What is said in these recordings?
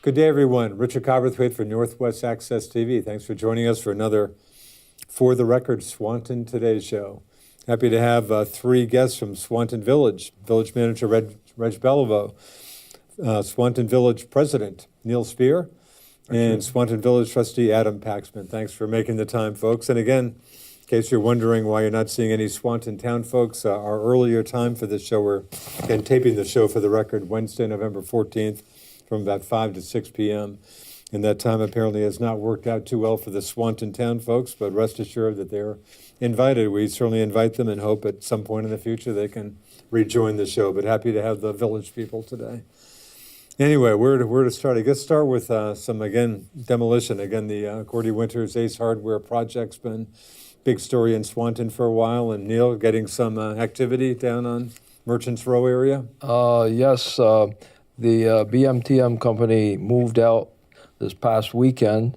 Good day, everyone. Richard Cowperthwait for Northwest Access TV. Thanks for joining us for another For the Record Swanton Today show. Happy to have three guests from Swanton Village. Village Manager Reg Beliveau, Swanton Village President Neal Speer, and Swanton Village Trustee Adam Paxman. Thanks for making the time, folks. And again, in case you're wondering why you're not seeing any Swanton Town folks, our earlier time for this show, we're again taping the show For the Record Wednesday, November 14th from about 5 to 6 p.m. And that time apparently has not worked out too well for the Swanton Town folks, but rest assured that they're invited. We certainly invite them and hope at some point in the future they can rejoin the show, but happy to have the village people today. Anyway, where to start? I guess start with some, again, demolition. Again, the Gordy Winters Ace Hardware project's been big story in Swanton for a while, and Neal, getting some activity down on Merchants Row area? Yes, the BMTM company moved out this past weekend,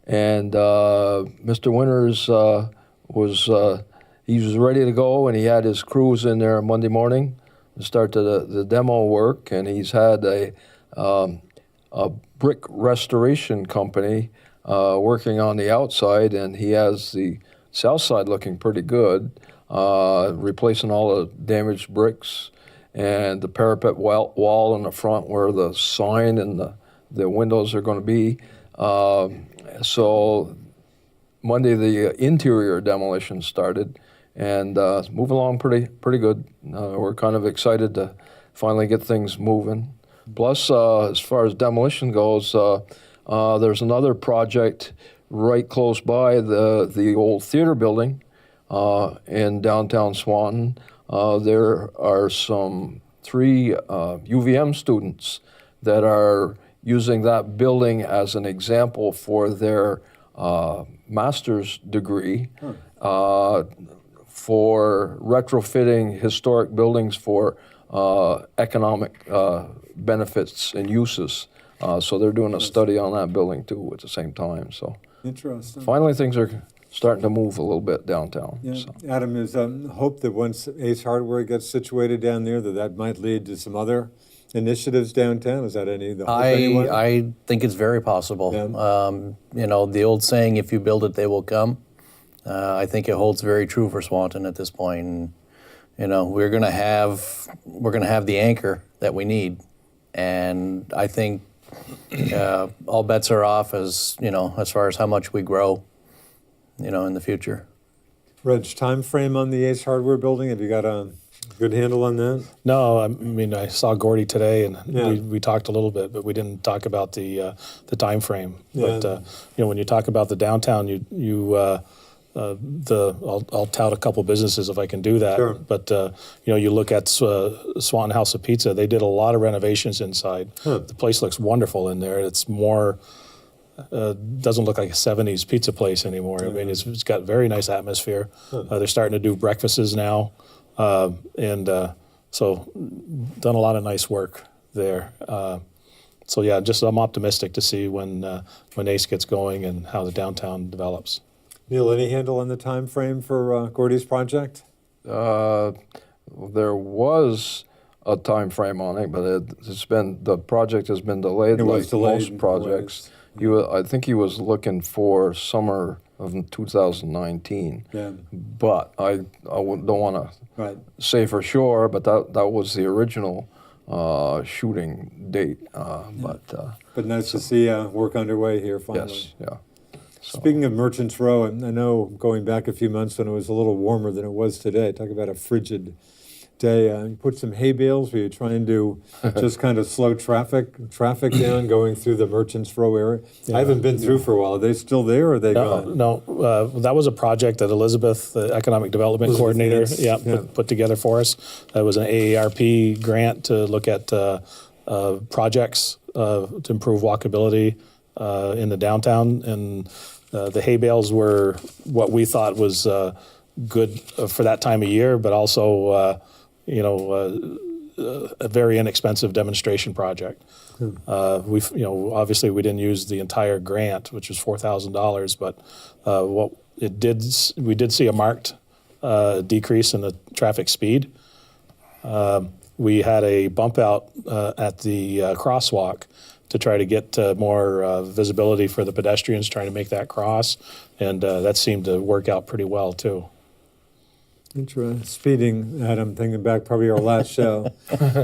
and Mr. Winters he was ready to go, and he had his crews in there Monday morning to start the demo work, and he's had a brick restoration company working on the outside, and he has the south side looking pretty good, replacing all the damaged bricks and the parapet wall in the front where the sign and the windows are going to be. So Monday the interior demolition started, and moving along pretty good. We're kind of excited to finally get things moving. Plus, as far as demolition goes, there's another project right close by the old theater building in downtown Swanton. There are some 3 UVM students that are using that building as an example for their master's degree for retrofitting historic buildings for economic benefits and uses. So they're doing a study on that building too at the same time. So interesting. Finally, things are starting to move a little bit downtown. Yeah. So. Adam, is hope that once Ace Hardware gets situated down there, that might lead to some other initiatives downtown? Is that the hope anyway? I think it's very possible. Yeah. The old saying, if you build it, they will come. I think it holds very true for Swanton at this point. And, we're going to have the anchor that we need. And I think all bets are off as far as how much we grow, in the future. Reg, time frame on the Ace Hardware building? Have you got a good handle on that? No, I mean, I saw Gordy today, and we talked a little bit, but we didn't talk about the time frame. Yeah. But when you talk about the downtown, I'll tout a couple businesses if I can do that. Sure. But you look at Swanton House of Pizza. They did a lot of renovations inside. Huh. The place looks wonderful in there. It's more doesn't look like a 70s pizza place anymore. I mean, it's got very nice atmosphere. Huh. They're starting to do breakfasts now, and so done a lot of nice work there. So yeah, I'm optimistic to see when Ace gets going and how the downtown develops. Neal, any handle on the time frame for Gordy's project? There was a time frame on it, but the project has been delayed. Most projects. I think he was looking for summer of 2019. Yeah. But I don't want to say for sure, but that was the original shooting date. But nice to see work underway here finally. Yes. Yeah. So. Speaking of Merchants Row, I know going back a few months when it was a little warmer than it was today, talk about a frigid day. You put some hay bales. Were you trying to just kind of slow traffic down going through the Merchants Row area? Yeah. I haven't been through for a while. Are they still there or are they gone? No, that was a project that Elizabeth, the Economic Development Coordinator, put together for us. That was an AARP grant to look at projects to improve walkability in the downtown, and the hay bales were what we thought was good for that time of year, but also a very inexpensive demonstration project. Obviously we didn't use the entire grant, which was $4,000, but we did see a marked decrease in the traffic speed. We had a bump out at the crosswalk to try to get more visibility for the pedestrians, trying to make that cross, and that seemed to work out pretty well too. Interesting. Speeding, Adam, thinking back, probably our last show,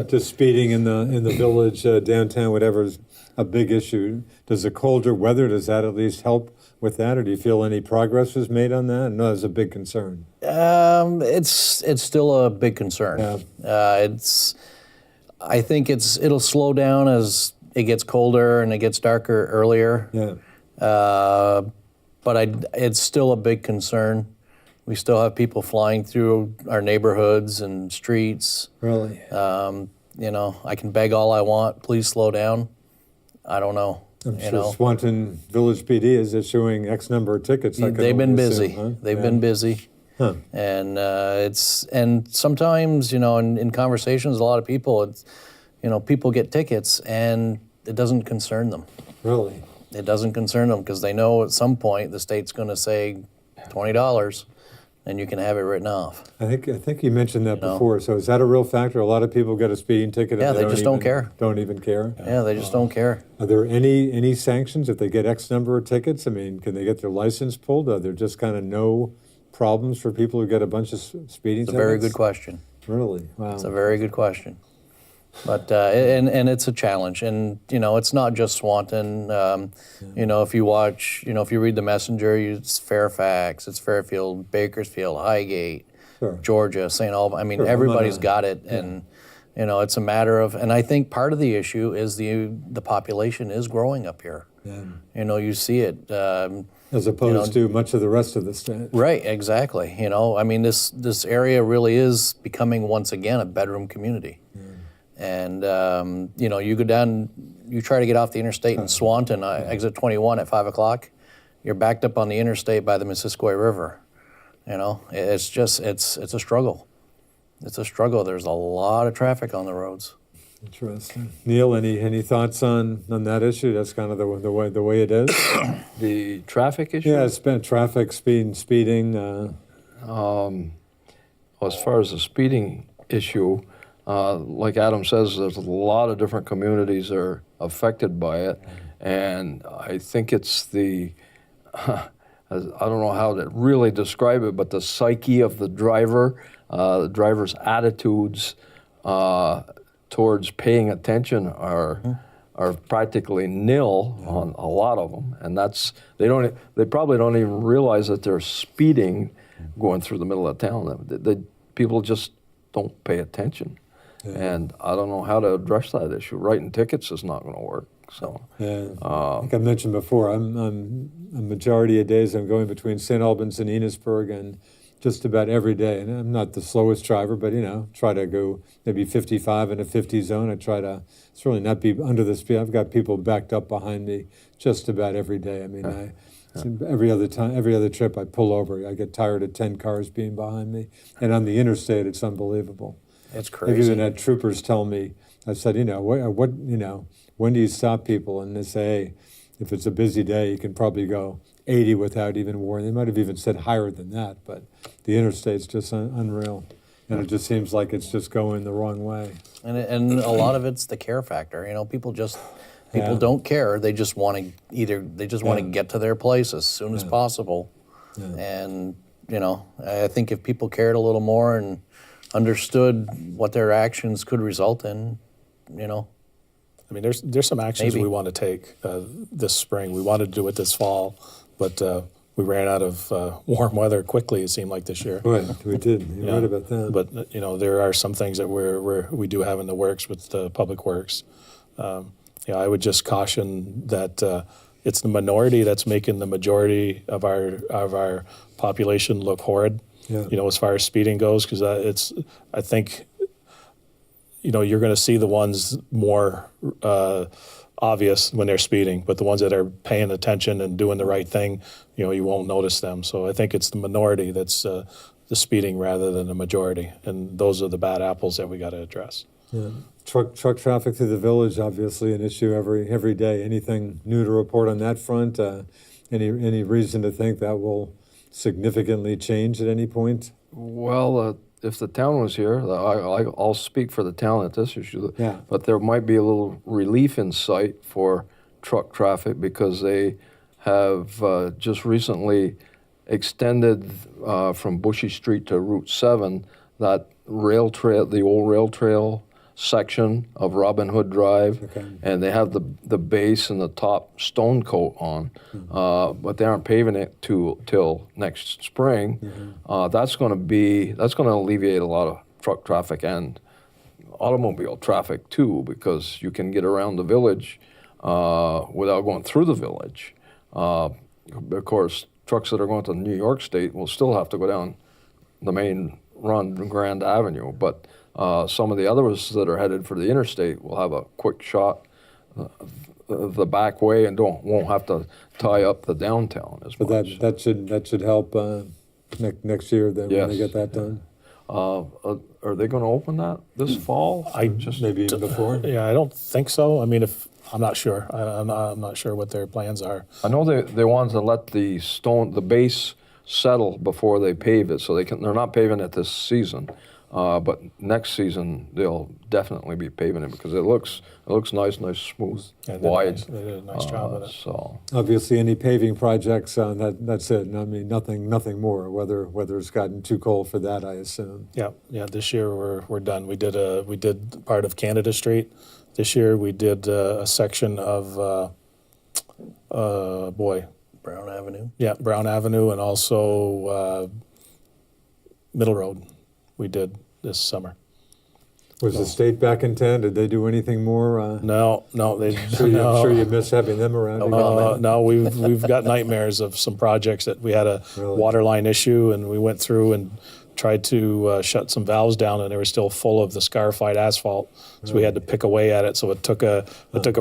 just speeding in the village, downtown, whatever's a big issue. Does the colder weather, does that at least help with that, or do you feel any progress was made on that? No, it's a big concern. It's still a big concern. Yeah. I think it'll slow down as it gets colder and it gets darker earlier. Yeah. But it's still a big concern. We still have people flying through our neighborhoods and streets. Really? I can beg all I want, please slow down. I don't know. I'm sure Swanton Village PD is issuing X number of tickets. They've been busy. Assume, huh? They've been busy. Huh. And sometimes, in conversations, a lot of people, people get tickets and it doesn't concern them. Really? It doesn't concern them because they know at some point the state's going to say $20 and you can have it written off. I think you mentioned that before. So is that a real factor? A lot of people get a speeding ticket. Yeah, and they just don't care. Don't even care. Yeah, they just don't care. Are there any sanctions if they get X number of tickets? I mean, can they get their license pulled? Are there just kind of no problems for people who get a bunch of speeding tickets? It's a very good question. Really? Wow. It's a very good question. But and it's a challenge, and it's not just Swanton. If you watch, if you read the Messenger, it's Fairfax, it's Fairfield, Bakersfield, Highgate, Sure. Georgia, St. Albans. I mean, Sure. everybody's got it, and it's a matter of. And I think part of the issue is the population is growing up here. Yeah. You see it. As opposed to much of the rest of the state. Right, exactly. I mean, this area really is becoming once again a bedroom community. And, you go down, you try to get off the interstate in Swanton, exit 21 at 5 o'clock, you're backed up on the interstate by the Missisquoi River. It's a struggle. It's a struggle. There's a lot of traffic on the roads. Interesting. Neal, any thoughts on that issue? That's kind of the way it is? The traffic issue? Yeah, it's been traffic, speeding. As far as the speeding issue, like Adam says, there's a lot of different communities that are affected by it, and I think it's I don't know how to really describe it, but the psyche of the driver's attitudes towards paying attention are practically nil on a lot of them, and they probably don't even realize that they're speeding going through the middle of town. People just don't pay attention. Yeah. And I don't know how to address that issue. Writing tickets is not going to work. So, like I mentioned before, I'm a majority of days I'm going between St. Albans and Enosburg, and just about every day. And I'm not the slowest driver, but try to go maybe 55 in a 50 zone. I try to certainly not be under the speed. I've got people backed up behind me just about every day. I mean, every other trip I pull over. I get tired of 10 cars being behind me, and on the interstate, it's unbelievable. It's crazy. I've even had troopers tell me, I said, when do you stop people? And they say, hey, if it's a busy day, you can probably go 80 without even warning. They might have even said higher than that, but the interstate's just unreal. And it just seems like it's just going the wrong way. And a lot of it's the care factor. People don't care. They just want to get to their place as soon as possible. Yeah. And I think if people cared a little more and understood what their actions could result in, I mean, there's some actions maybe we want to take this spring. We wanted to do it this fall, but we ran out of warm weather quickly, it seemed like, this year. Right, we did. You're right about that. But, there are some things that we do have in the works with the Public Works. I would just caution that it's the minority that's making the majority of our population look horrid. Yeah. As far as speeding goes, because I think, you're going to see the ones more obvious when they're speeding, but the ones that are paying attention and doing the right thing, you won't notice them. So I think it's the minority that's the speeding rather than the majority, and those are the bad apples that we got to address. Yeah. Truck traffic through the village, obviously an issue every day. Anything new to report on that front? Any reason to think that will significantly change at any point? well, if the town was here, I'll speak for the town at this issue. Yeah. But there might be a little relief in sight for truck traffic because they have just recently extended from Bushy Street to Route 7 that rail trail, the old rail trail section of Robin Hood Drive, Okay. and they have the base and the top stone coat on, but they aren't paving it till next spring. That's going to alleviate a lot of truck traffic and automobile traffic too, because you can get around the village without going through the village. Of course, trucks that are going to New York State will still have to go down the main run, Grand Avenue, but some of the others that are headed for the interstate will have a quick shot the back way and won't have to tie up the downtown as But much. that should help next year then when they Yes. get that done. Are they going to open that this fall? Maybe even before. Yeah, I don't think so. I mean, I'm not sure. I'm not sure what their plans are. I know they wanted to let the base settle before they pave it, so they're not paving it this season. But next season they'll definitely be paving it because it looks nice, smooth, Yeah, they did wide. They did a nice job with it. So Obviously, any paving projects, that's it. I mean, nothing more. Whether it's gotten too cold for that, I assume. Yeah. This year we're done. We did part of Canada Street. This year we did a section of Brown Avenue. Yeah, Brown Avenue, and also Middle Road. We did this summer. Was the state back in town? Did they do anything more? No, they. I'm sure you miss having them around. again. No, we've got nightmares of some projects that we had a Really? water line issue, and we went through and tried to shut some valves down, and they were still full of the scarified asphalt. So we had to pick away at it. So it took a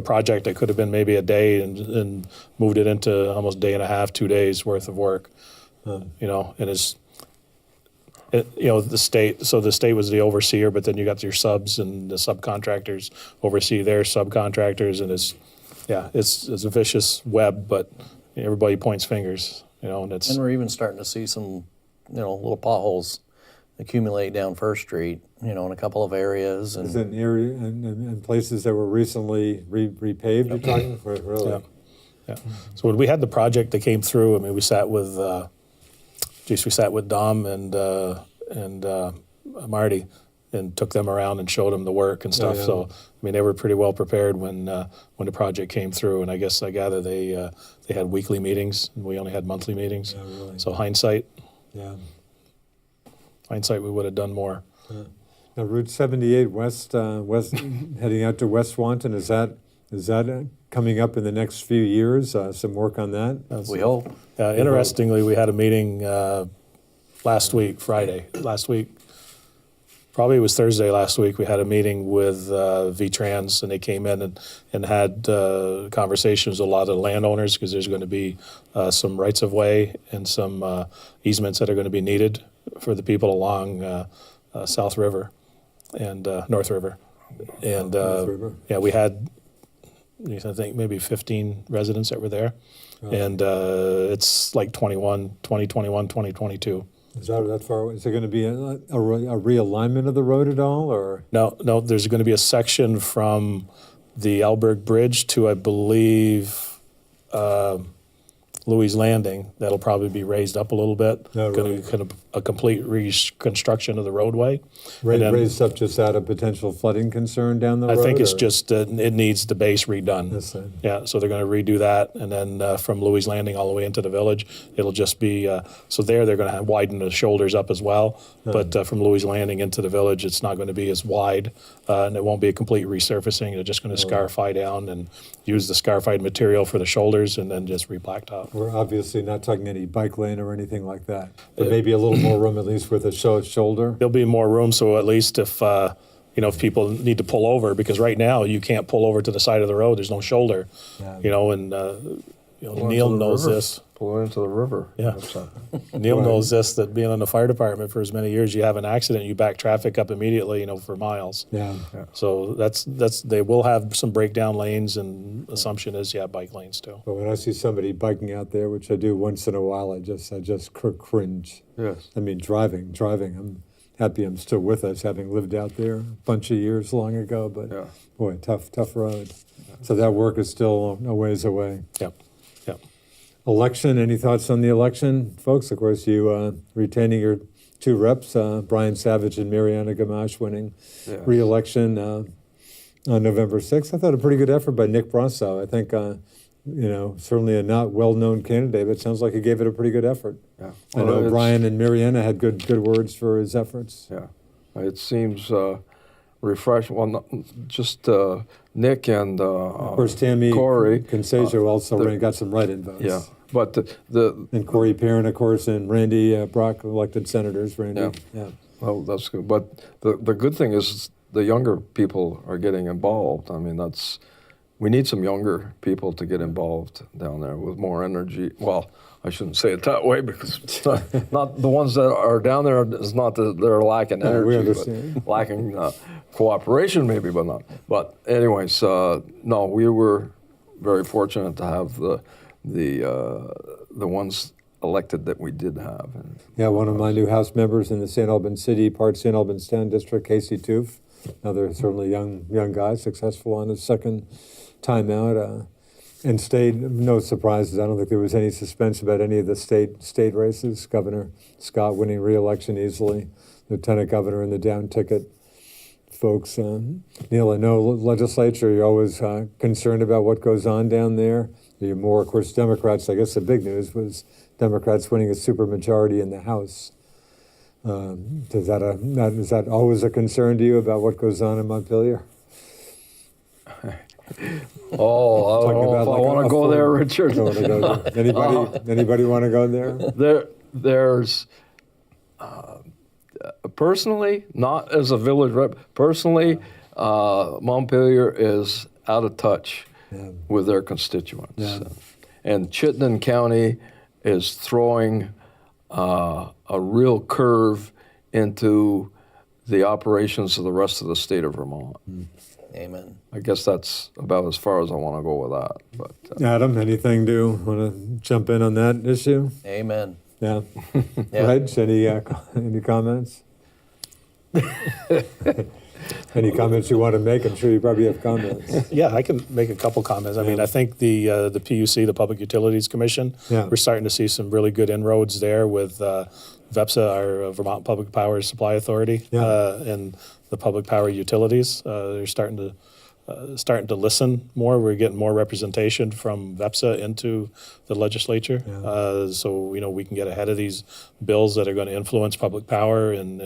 project that could have been maybe a day and moved it into almost a day and a half, 2 days worth of work. And the state. So the state was the overseer, but then you got your subs and the subcontractors oversee their subcontractors, and it's a vicious web. But everybody points fingers, and it's. And we're even starting to see some, little potholes accumulate down First Street, in a couple of areas. Is And it in places that were recently repaved? You're talking, really? Yeah. So when we had the project that came through, I mean, we sat with Dom and Marty and took them around and showed them the work and stuff. Yeah. So I mean, they were pretty well prepared when the project came through. And I gather they had weekly meetings, and we only had monthly meetings. Yeah, really. So hindsight, Yeah. we would have done more. Now, Route 78 west heading out to West Swanton, is that coming up in the next few years? Some work on that? we hope. Interestingly, we had a meeting last week, Friday. Last week, probably it was Thursday last week, we had a meeting with VTrans, and they came in and had conversations with a lot of landowners because there's going to be some rights of way and some easements that are going to be needed for the people along South River and North River. And North River. we had, I think, maybe 15 residents that were there. And it's like 2021, 2022. Is that far away? Is there going to be a realignment of the road at all, or? No, there's going to be a section from the Alberg Bridge to, I believe, Louis Landing. That'll probably be raised up a little bit. Oh, Going really? to be kind of a complete reconstruction of the roadway. And then Raised up just out of potential flooding concern down the road? I think it's or? just it needs the base redone. Yes, sir. Yeah, so they're going to redo that, and then from Louis Landing all the way into the village, it'll just be so they're going to widen the shoulders up as well. But from Louis Landing into the village, it's not going to be as wide, and it won't be a complete resurfacing. They're just going to scarify down and use the scarified material for the shoulders, and then just re-blacktop. We're obviously not talking any bike lane or anything like that, but maybe a little more room at least with a shoulder. There'll be more room, so at least if if people need to pull over, because right now you can't pull over to the side of the road. There's no shoulder, Yeah. and Pull Neal into the knows river. this. Pull into the river. Yeah. That's a- Neal knows this, that being in the fire department for as many years, you have an accident, you back traffic up immediately, for miles. Yeah. So that's they will have some breakdown lanes, and assumption is bike lanes too. But when I see somebody biking out there, which I do once in a while, I just cringe. Yes. I mean, driving. I'm happy I'm still with us, having lived out there a bunch of years long ago. But Yeah. boy, tough road. So that work is still a ways away. Yep. Yep. Election, any thoughts on the election, folks? Of course, you retaining your two reps, Brian Savage and Mariana Gamache winning Yes. re-election on November 6th. I thought a pretty good effort by Nick Brossow. I think, certainly a not well-known candidate, but it sounds like he gave it a pretty good effort. Yeah. I know Well, Brian and Mariana had good words for his efforts. Yeah, it seems refreshing. Well, just Nick and Of course, Tammy Corey Consejo also got some write-in votes. Yeah, but the And Corey Perrin, of course, and Randy Brock, elected senators. Randy, yeah. well, that's good. But the good thing is the younger people are getting involved. I mean, we need some younger people to get involved down there with more energy. Well, I shouldn't say it that way because not the ones that are down there is not that they're lacking energy, we understand. but lacking cooperation maybe, but not. But anyways, no, we were very fortunate to have the ones elected that we did have. And, Yeah, one of my new House members in the St. Albans City, part St. Albans Town District, Casey Toof, another certainly young guy, successful on his second time out, and stayed, no surprises. I don't think there was any suspense about any of the state races. Governor Scott winning re-election easily, Lieutenant Governor in the down ticket. Folks, Neal, I know legislature, you're always concerned about what goes on down there. You're more, of course, Democrats. I guess the big news was Democrats winning a supermajority in the House. Is that always a concern to you about what goes on in Montpelier? I don't know if I want to go there, Richard. Anybody want to go there? There's personally, not as a village rep, personally, Montpelier is out of touch with their constituents. Yeah. And Chittenden County is throwing a real curve into the operations of the rest of the state of Vermont. Amen. I guess that's about as far as I want to go with that. But Adam, anything to want to jump in on that issue? Amen. Yeah. Yeah. Reg, any comments? Any comments you want to make? I'm sure you probably have comments. Yeah, I can make a couple comments. I mean, I think the PUC, the Public Utilities Commission, we're starting to see some really good inroads there with VEPSA, our Vermont Public Power Supply Authority, and the public power utilities. They're starting to listen more. We're getting more representation from VEPSA into the legislature, so we can get ahead of these bills that are going to influence public power and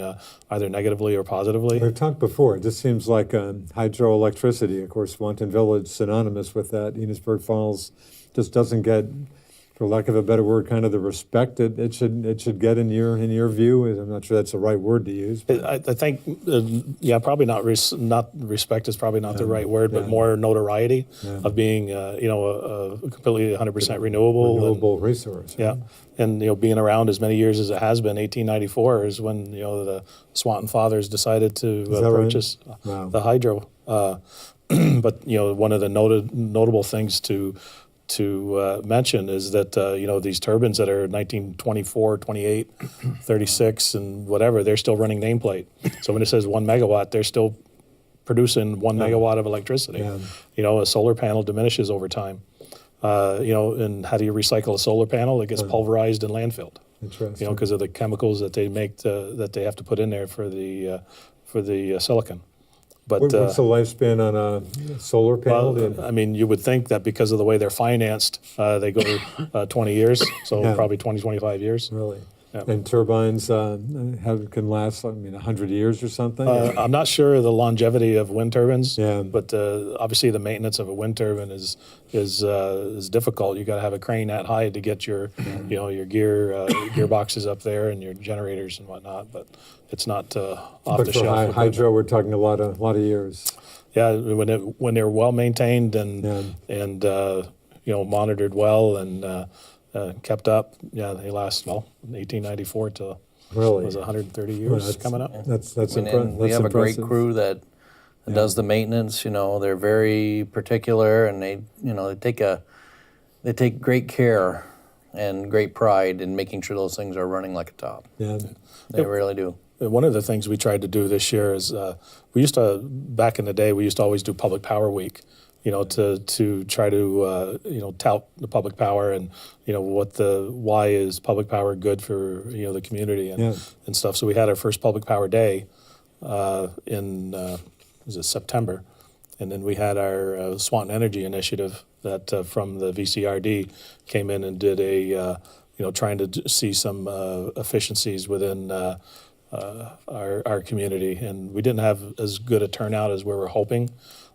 either negatively or positively. We've talked before. It just seems like hydroelectricity. Of course, Swanton Village, synonymous with that. Enosburg Falls just doesn't get, for lack of a better word, kind of the respect it should get in your view. I'm not sure that's the right word to use. I think, probably not respect is probably not the right word, but more notoriety of being, a completely 100% renewable resource. Yeah, and being around as many years as it has been, 1894 is when the Swanton fathers decided to purchase the hydro. But one of the notable things to mention is that these turbines that are 1924, 28, 36, and whatever, they're still running nameplate. So when it says 1 megawatt, they're still producing 1 megawatt of electricity. A solar panel diminishes over time. And how do you recycle a solar panel? It gets pulverized and landfilled. Interesting. Because of the chemicals that they make that they have to put in there for the silicon. But what's the lifespan on a solar panel? Well, I mean, you would think that because of the way they're financed, they go 20 years, so probably 20, 25 years. Really? Yeah. And turbines can last, 100 years or something? I'm not sure of the longevity of wind turbines, Yeah. but obviously the maintenance of a wind turbine is difficult. You got to have a crane that high to get your your gearboxes up there and your generators and whatnot. But it's not off But the for shelf. hydro, we're talking a lot of years. Yeah, when they're well maintained and monitored well and kept up, they last 1894 to Really? was 130 years coming up. That's And impressive. we have a great crew that does the maintenance. They're very particular, and they take great care and great pride in making sure those things are running like a top. Yeah. They really do. one of the things we tried to do this year is back in the day, we used to always do Public Power Week, to try to, tout the public power and, why is public power good for, the community and stuff. So we had our first Public Power Day in was it September? And then we had our Swanton Energy Initiative that from the VCRD came in and did a, trying to see some efficiencies within our community. And we didn't have as good a turnout as we were hoping.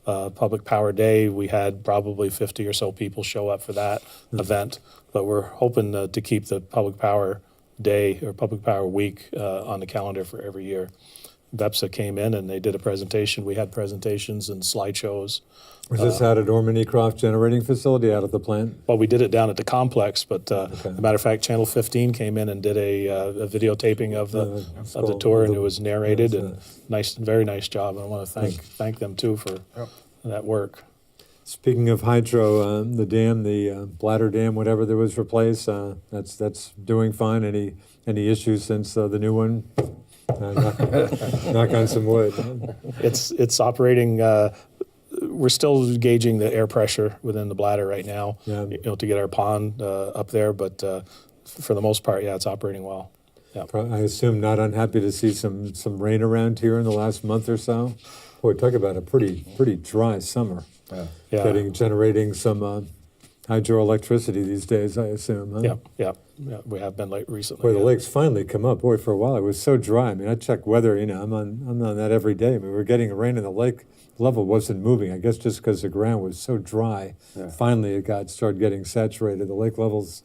Public Power Day, we had probably 50 or so people show up for that event. But we're hoping to keep the Public Power Day or Public Power Week on the calendar for every year. BEPSA came in and they did a presentation. We had presentations and slideshows. Was this out at Ormond-Croft Generating Facility out at the plant? Well, we did it down at the complex, but as a matter of fact, Channel 15 came in and did a videotaping of the tour, and it was narrated, and very nice job. And I want to thank them too for that work. Speaking of hydro, the dam, the Bladder Dam, whatever that was replaced, that's doing fine. Any issues since the new one? Knock on some wood. It's operating. We're still gauging the air pressure within the bladder right now, to get our pond up there. But for the most part, it's operating well. Yeah. I assume not unhappy to see some rain around here in the last month or so. Boy, talk about a pretty dry summer. Generating some hydroelectricity these days, I assume. Huh? Yeah. We have been late recently. Boy, the lakes finally come up. Boy, for a while it was so dry. I mean, I check weather. I'm on that every day. I mean, we're getting rain and the lake level wasn't moving. I guess just because the ground was so dry. Finally, it started getting saturated. The lake levels,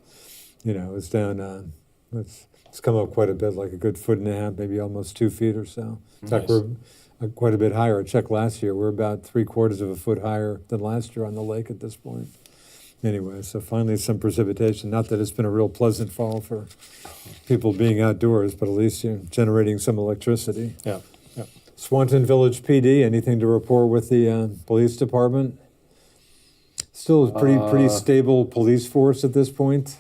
is down. It's come up quite a bit, like a good 1.5 feet, maybe almost 2 feet or so. In fact, we're quite a bit higher. I checked last year. We're about 3/4 foot higher than last year on the lake at this point. Anyway, so finally some precipitation. Not that it's been a real pleasant fall for people being outdoors, but at least you're generating some electricity. Yeah. Swanton Village PD, anything to report with the police department? Still a pretty stable police force at this point?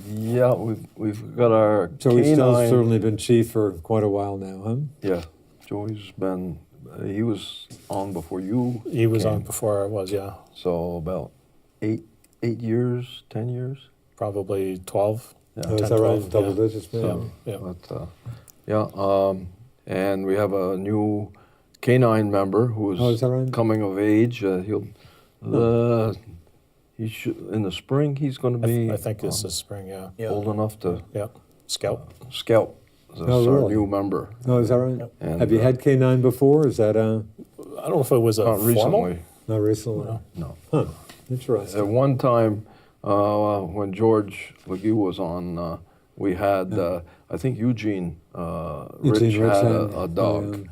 Yeah, we've got our Joey's canine. still certainly been chief for quite a while now, huh? Yeah, Joey's been, he was on before you. He was came. on before I was, yeah. So about 8 years, 10 years? Probably 12. Yeah. 10, Is that right? 12, Double digits, maybe? But, and we have a new canine member who is that right? coming of age. He should, in the spring he's going to be. I think it's this spring, old enough to. Yeah. Scout. Scout. That's our new member. Oh, is that right? Yep. And, have you had K9 before? Is that I don't know if it was a not formal. recently? not recently? No. Huh. Interesting. At one time, when George Legue was on, we had, I think Eugene Rich Rich had had, a dog.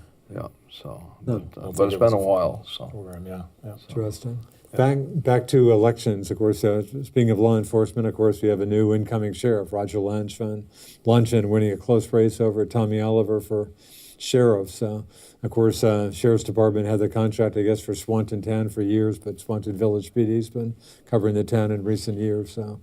So, No. but it's been a while. So, Program, yeah. Interesting. Back to elections, of course. Speaking of law enforcement, of course, we have a new incoming sheriff, Roger Luncheon, winning a close race over Tommy Oliver for sheriff. So, of course, Sheriff's Department had the contract, I guess, for Swanton Town for years, but Swanton Village PD's been covering the town in recent years. So,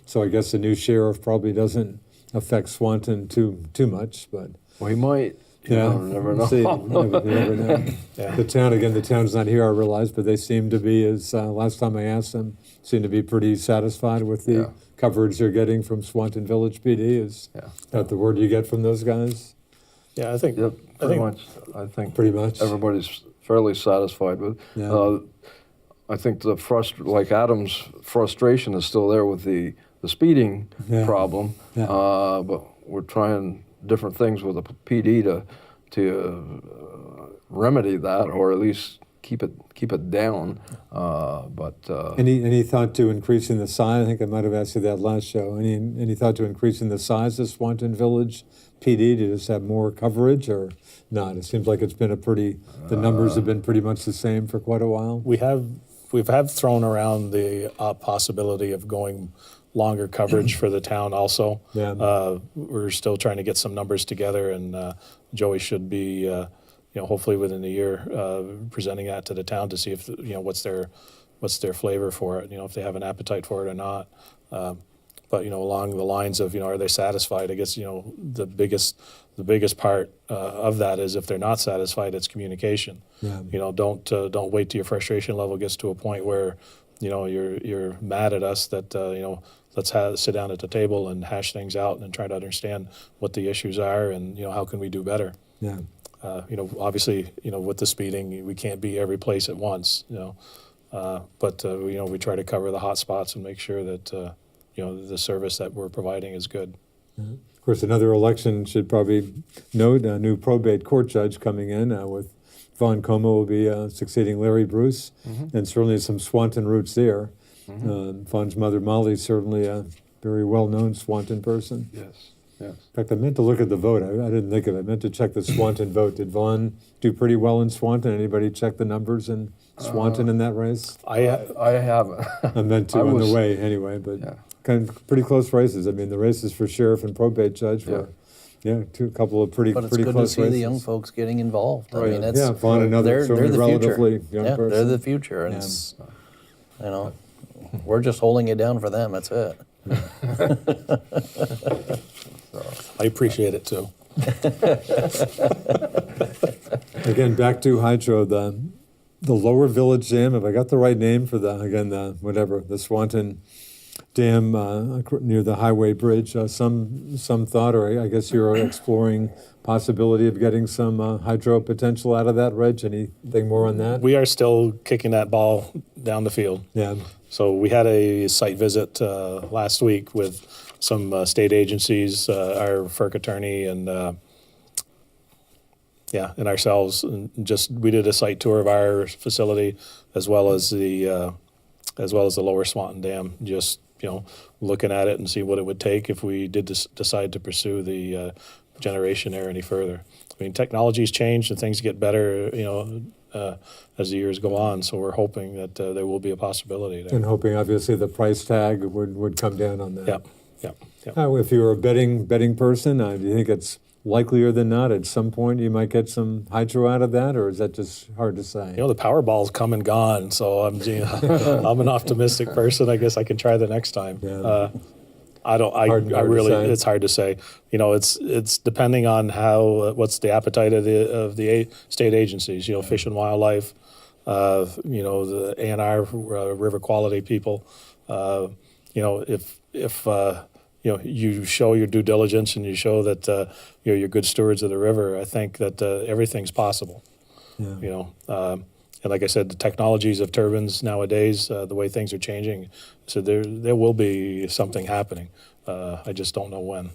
so I guess the new sheriff probably doesn't affect Swanton too much, but well, he might. You never know. See, you never know. The town's not here, I realize, but they seem to be, as last time I asked them, seem to be pretty satisfied with the coverage they're getting from Swanton Village PD. Is that the word you get from those guys? Yeah, I think. Yep, pretty much. I think pretty much everybody's fairly satisfied with. Yeah. I think like Adam's frustration is still there with the speeding problem, but we're trying different things with the PD to remedy that, or at least keep it down. Any thought to increasing the size? I think I might have asked you that last show. Any thought to increasing the size of Swanton Village PD to just have more coverage, or not? It seems like it's been the numbers have been pretty much the same for quite a while. We've thrown around the possibility of going longer coverage for the town also. Yeah. We're still trying to get some numbers together, and Joey should be, hopefully within a year, presenting that to the town to see if, what's their flavor for it, if they have an appetite for it or not. But along the lines of are they satisfied? I guess the biggest part of that is if they're not satisfied, it's communication. Yeah. Don't wait till your frustration level gets to a point where you're mad at us. That let's sit down at the table and hash things out and try to understand what the issues are and how can we do better. Yeah. Obviously, with the speeding, we can't be every place at once. But we try to cover the hot spots and make sure that the service that we're providing is good. Of course, another election should probably note a new probate court judge coming in with Vaughn Como will be succeeding Larry Bruce, and certainly some Swanton roots there. Vaughn's mother, Molly, certainly a very well-known Swanton person. Yes. Yes. In fact, I meant to look at the vote. I didn't think of it. I meant to check the Swanton vote. Did Vaughn do pretty well in Swanton? Anybody check the numbers in Swanton in that race? I haven't. I meant to on the way anyway, but kind of pretty close races. I mean, the races for sheriff and probate judge were, a couple of pretty close races. But it's good to see the young folks getting involved. Right. I mean, it's, Vaughn, another they're the relatively future. young person. They're the future, and it's, we're just holding it down for them. That's it. I appreciate it too. Again, back to hydro, the lower village dam, if I got the right name for the Swanton Dam near the highway bridge, some thought, or I guess you're exploring possibility of getting some hydro potential out of that, Reg. Anything more on that? We are still kicking that ball down the field. Yeah. So we had a site visit last week with some state agencies, our FERC attorney, and ourselves. And we did a site tour of our facility as well as the lower Swanton Dam. Just looking at it and see what it would take if we did decide to pursue the generation there any further. I mean, technology's changed and things get better, as the years go on. So we're hoping that there will be a possibility there. And hoping, obviously, the price tag would come down on that. Yep. If you're a betting person, do you think it's likelier than not at some point you might get some hydro out of that, or is that just hard to say? The Powerball's come and gone, so I'm an optimistic person. I guess I can try the next time. Yeah. It's hard to say. It's depending on what's the appetite of the state agencies. Fish and Wildlife, the A&R river quality people. If you show your due diligence and you show that you're good stewards of the river, I think that everything's possible. Yeah. And like I said, the technologies of turbines nowadays, the way things are changing, so there will be something happening. I just don't know when.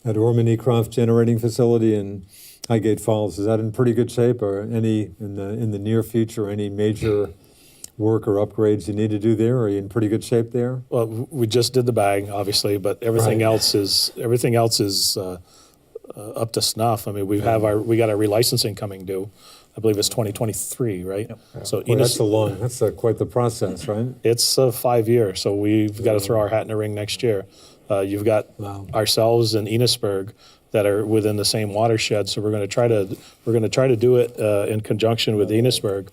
At Orman E. Croft Generating Facility in Highgate Falls, is that in pretty good shape, or any in the near future, any major work or upgrades you need to do there? Are you in pretty good shape there? Well, we just did the bag, obviously, but everything else is up to snuff. I mean, we got our relicensing coming due. I believe it's 2023, right? Yep. So that's quite the process, right? It's a 5-year, so we've got to throw our hat in the ring next year. You've got ourselves and Enosburg that are within the same watershed, so we're going to try to do it in conjunction with Enosburg.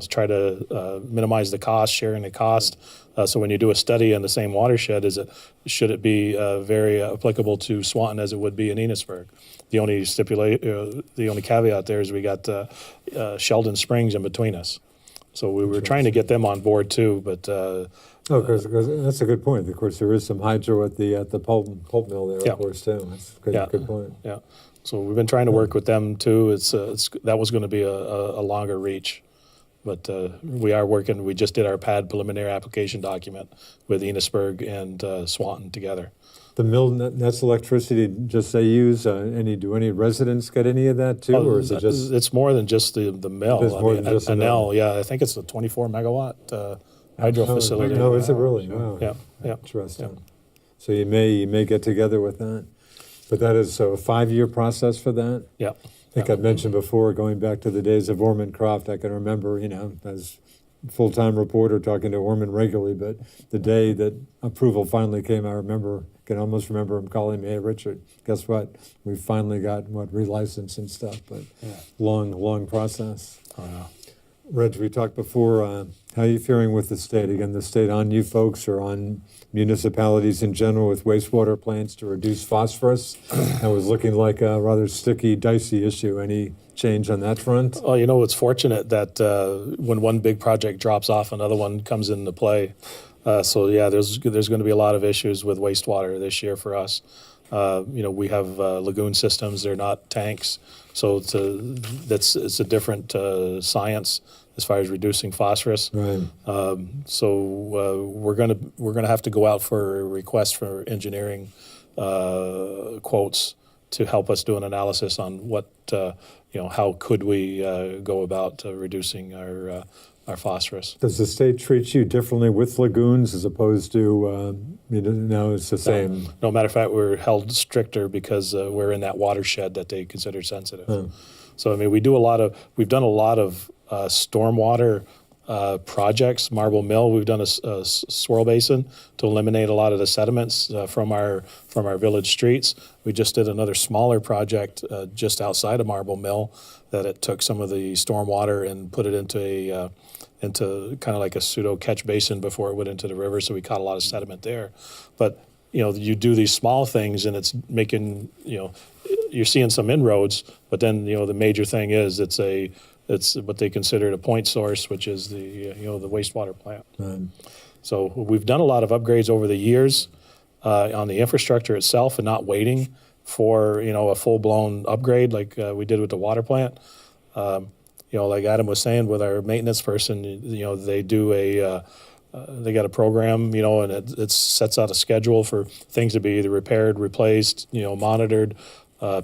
Try to minimize the cost, sharing the cost. So when you do a study in the same watershed, should it be very applicable to Swanton as it would be in Enosburg? The only caveat there is we got Sheldon Springs in between us. So we were trying to get them on board too, but because that's a good point. Of course, there is some hydro at the pulp mill there, of course, too. That's a good point. Yeah. So we've been trying to work with them too. That was going to be a longer reach. But we are working. We just did our pad preliminary application document with Enosburg and Swanton together. The mill, that's electricity just they use. Do any residents get any of that too, or is it just? It's more than just the mill. It's more than just the mill. Yeah, I think it's a 24 megawatt hydro facility. No, is it really? Wow. Yeah. Interesting. Yeah. So you may get together with that, but that is a 5-year process for that. Yeah. I think I've mentioned before, going back to the days of Orman Croft, I can remember, as full-time reporter talking to Orman regularly, but the day that approval finally came, can almost remember him calling me, "Hey, Richard, guess what? We finally got relicensed and stuff," but long process. Oh, yeah. Reg, we talked before, how are you faring with the state? Again, the state on you folks or on municipalities in general with wastewater plants to reduce phosphorus? That was looking like a rather sticky, dicey issue. Any change on that front? Oh, it's fortunate that when one big project drops off, another one comes into play. So yeah, there's going to be a lot of issues with wastewater this year for us. We have lagoon systems; they're not tanks, so it's a different science as far as reducing phosphorus. Right. So we're gonna have to go out for a request for engineering quotes to help us do an analysis on what how could we go about reducing our phosphorus. Does the state treat you differently with lagoons as opposed to, no, it's the same? No, matter of fact, we're held stricter because we're in that watershed that they consider sensitive. So, we've done a lot of stormwater projects. Marble Mill, we've done a swirl basin to eliminate a lot of the sediments from our village streets. We just did another smaller project just outside of Marble Mill that it took some of the stormwater and put it into kind of like a pseudo catch basin before it went into the river, so we caught a lot of sediment there. But you do these small things and it's making, you're seeing some inroads, but then the major thing is it's what they consider a point source, which is the the wastewater plant. So we've done a lot of upgrades over the years on the infrastructure itself and not waiting for a full-blown upgrade like we did with the water plant. Like Adam was saying, with our maintenance person, they do they got a program, and it sets out a schedule for things to be either repaired, replaced, monitored,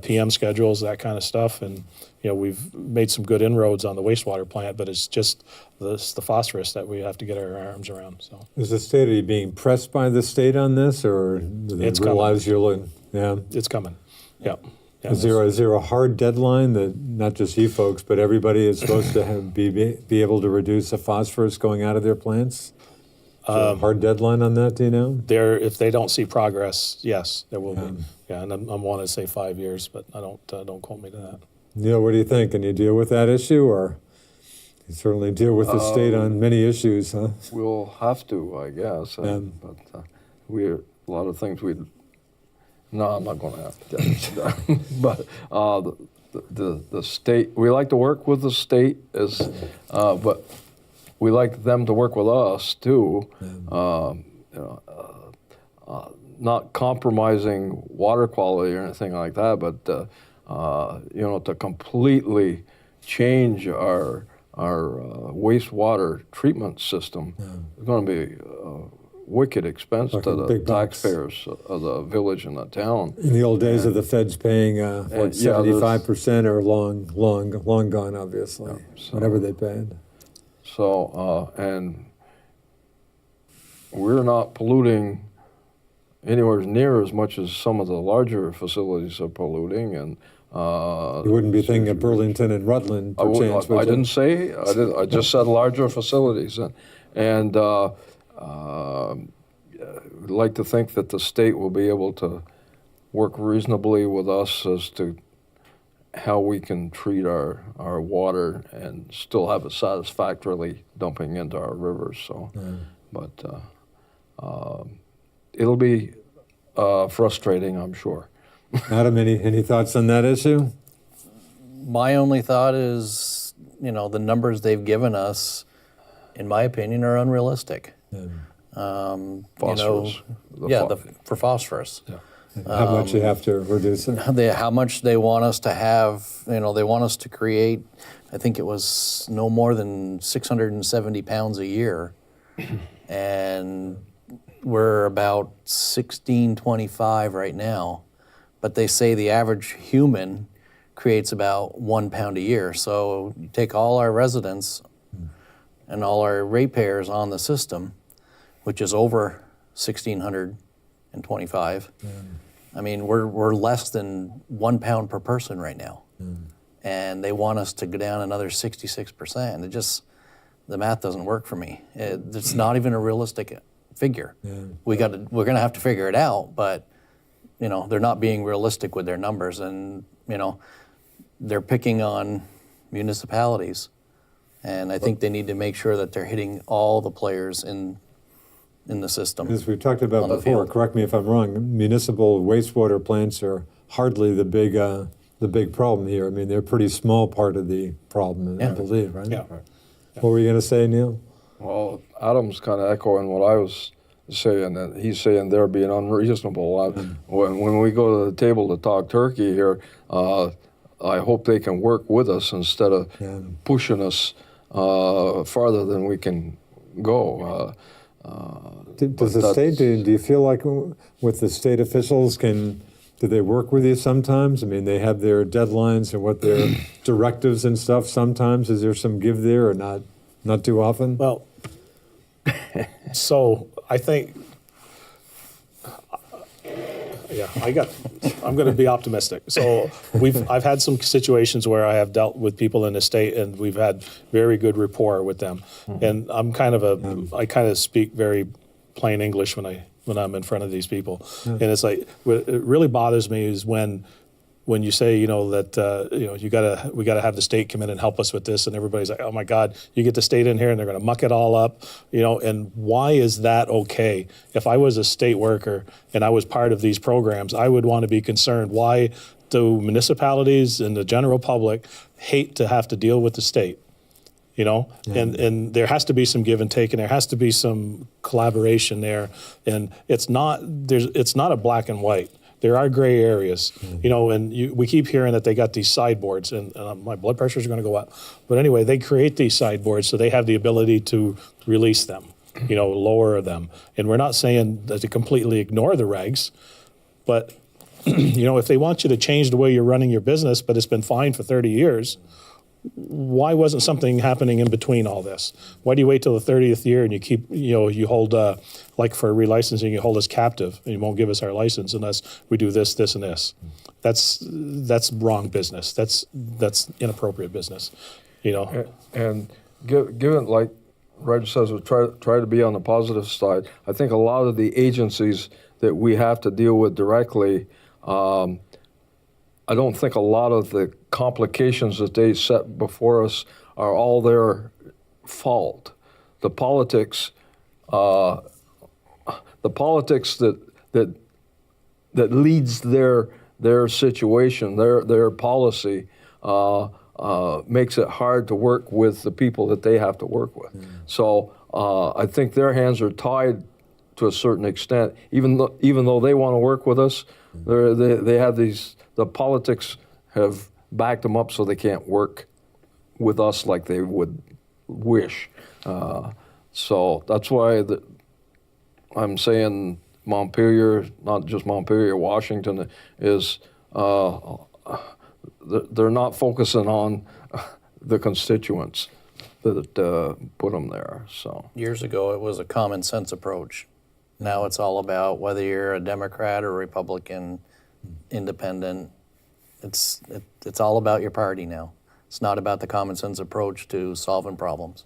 PM schedules, that kind of stuff. And we've made some good inroads on the wastewater plant, but it's just the phosphorus that we have to get our arms around. So is the state, are you being pressed by the state on this, or do they realize you're, yeah? It's coming, yeah. Is there a hard deadline that not just you folks, but everybody is supposed to be able to reduce the phosphorus going out of their plants? Is there a hard deadline on that, do you know? If they don't see progress, yes, there will be. Yeah, and I'm wanting to say 5 years, but I don't quote me to that. Neal, what do you think? Can you deal with that issue, or you certainly deal with the state on many issues, huh? We'll have to, I guess. But a lot of things we. No, I'm not going to have to. But the state, we like to work with the state, but we like them to work with us too. Not compromising water quality or anything like that, but to completely change our wastewater treatment system is going to be wicked expense to the taxpayers of the village and the town. In the old days of the feds paying 75% are long gone, obviously, whatever they paid. So, and we're not polluting anywhere near as much as some of the larger facilities are polluting. And you wouldn't be thinking of Burlington and Rutland, perchance, I didn't say. I just said larger facilities. And we'd like to think that the state will be able to work reasonably with us as to how we can treat our water and still have it satisfactorily dumping into our rivers. So, but it'll be frustrating, I'm sure. Adam, any thoughts on that issue? My only thought is, the numbers they've given us, in my opinion, are unrealistic. Phosphorus. For phosphorus. Yeah. How much you have to reduce it? How much they want us to have, they want us to create, I think it was no more than 670 pounds a year. And we're about 1625 right now. But they say the average human creates about 1 pound a year. So you take all our residents and all our ratepayers on the system, which is over 1,625. We're less than 1 pound per person right now. And they want us to go down another 66%. The math doesn't work for me. It's not even a realistic figure. We're gonna have to figure it out, but they're not being realistic with their numbers, and they're picking on municipalities. And I think they need to make sure that they're hitting all the players in the system. As we've talked about on the before, field. correct me if I'm wrong, municipal wastewater plants are hardly the big problem here. I mean, they're a pretty small part of the problem, I Yeah. believe, right? Yeah. What were you going to say, Neal? Well, Adam's kind of echoing what I was saying, that he's saying they're being unreasonable. When we go to the table to talk turkey here, I hope they can work with us instead of pushing us farther than we can go. Does the state, do you feel like with the state officials, do they work with you sometimes? I mean, they have their deadlines and what their directives and stuff sometimes. Is there some give there or not too often? Well, so I think, I'm going to be optimistic. So I've had some situations where I have dealt with people in the state, and we've had very good rapport with them. And I kind of speak very plain English when I'm in front of these people. And it's like, what it really bothers me is when you say, that, we got to have the state come in and help us with this, and everybody's like, oh my God, you get the state in here and they're going to muck it all up, and why is that okay? If I was a state worker and I was part of these programs, I would want to be concerned. Why do municipalities and the general public hate to have to deal with the state? And there has to be some give and take, and there has to be some collaboration there, and it's not a black and white. There are gray areas, and we keep hearing that they got these sideboards, and my blood pressures are going to go up. But anyway, they create these sideboards so they have the ability to release them, lower them. And we're not saying that to completely ignore the regs, but if they want you to change the way you're running your business, but it's been fine for 30 years, why wasn't something happening in between all this? Why do you wait till the 30th year and you keep, you hold, like for relicensing, you hold us captive and you won't give us our license unless we do this, this, and this. That's wrong business. That's inappropriate business, And given, like Reg says, we try to be on the positive side. I think a lot of the agencies that we have to deal with directly, I don't think a lot of the complications that they set before us are all their fault. The politics that leads their situation, their policy, makes it hard to work with the people that they have to work with. So I think their hands are tied to a certain extent, even though they want to work with us. They have the politics have backed them up so they can't work with us like they would wish. So that's why I'm saying Montpelier, not just Montpelier, Washington, is they're not focusing on the constituents that put them there. So Years ago, it was a common sense approach. Now it's all about whether you're a Democrat or Republican, independent. It's all about your party now. It's not about the common sense approach to solving problems.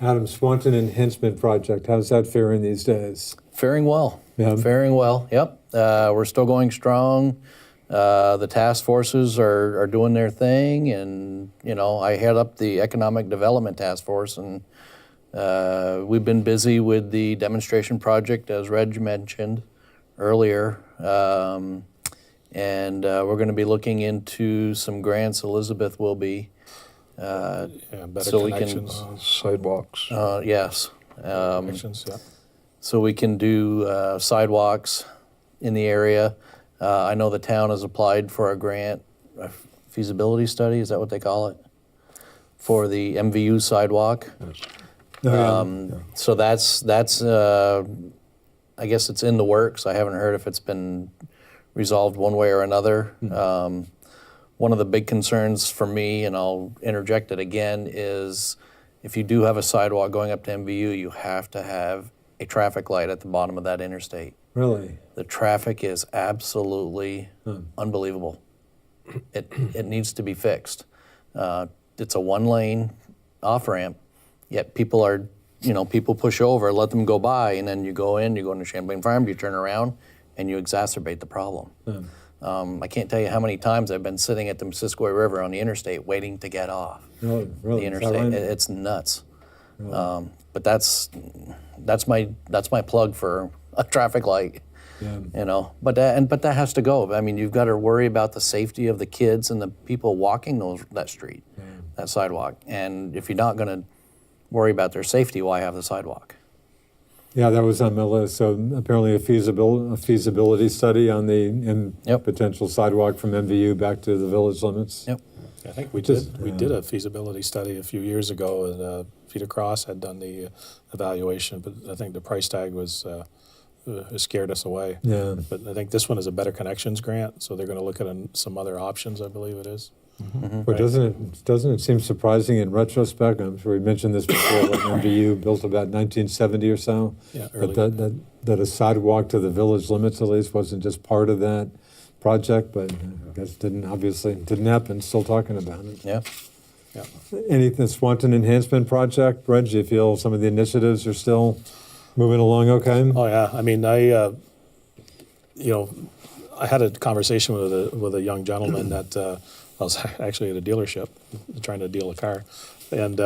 Adam, Swanton and Henchman Project, how's that faring these days? Faring well. Yeah. Faring well, yep. We're still going strong. The task forces are doing their thing, and I head up the Economic Development Task Force, and we've been busy with the demonstration project, as Reg mentioned earlier, and we're going to be looking into some grants. Elizabeth will be. better so we can, connections. sidewalks. yes. Connections, yeah. So we can do sidewalks in the area. I know the town has applied for a grant, a feasibility study, is that what they call it? For the MVU sidewalk. So that's I guess it's in the works. I haven't heard if it's been resolved one way or another. One of the big concerns for me, and I'll interject it again, is if you do have a sidewalk going up to MVU, you have to have a traffic light at the bottom of that interstate. Really? The traffic is absolutely unbelievable. It needs to be fixed. It's a one-lane off-ramp, yet people push over, let them go by, and then you go into Champlain Farm, you turn around, and you exacerbate the problem. I can't tell you how many times I've been sitting at the Missisquoi River on the interstate waiting to get off Really? the Is that interstate. right? It's nuts. But that's my plug for a traffic light. Yeah. You know, but that has to go. I mean, you've got to worry about the safety of the kids and the people walking that street, that sidewalk. And if you're not going to worry about their safety, why have the sidewalk? Yeah, that was on my list. So apparently a feasibility study on the potential sidewalk from MVU back to the village limits. Yep. I think we did a feasibility study a few years ago, and Peter Cross had done the evaluation, but I think the price tag was scared us away. Yeah. But I think this one is a Better Connections grant, so they're going to look at some other options, I believe it is. But doesn't it seem surprising in retrospect? I'm sure we mentioned this before. When MVU built about 1970 or so. Yeah, early. That a sidewalk to the village limits at least wasn't just part of that project, but I guess obviously didn't happen. Still talking about it. Yeah. Yeah. Anything Swanton Enhancement Project, Brett? Do you feel some of the initiatives are still moving along okay? Oh yeah, I mean, I had a conversation with a young gentleman that I was actually at a dealership trying to deal a car, and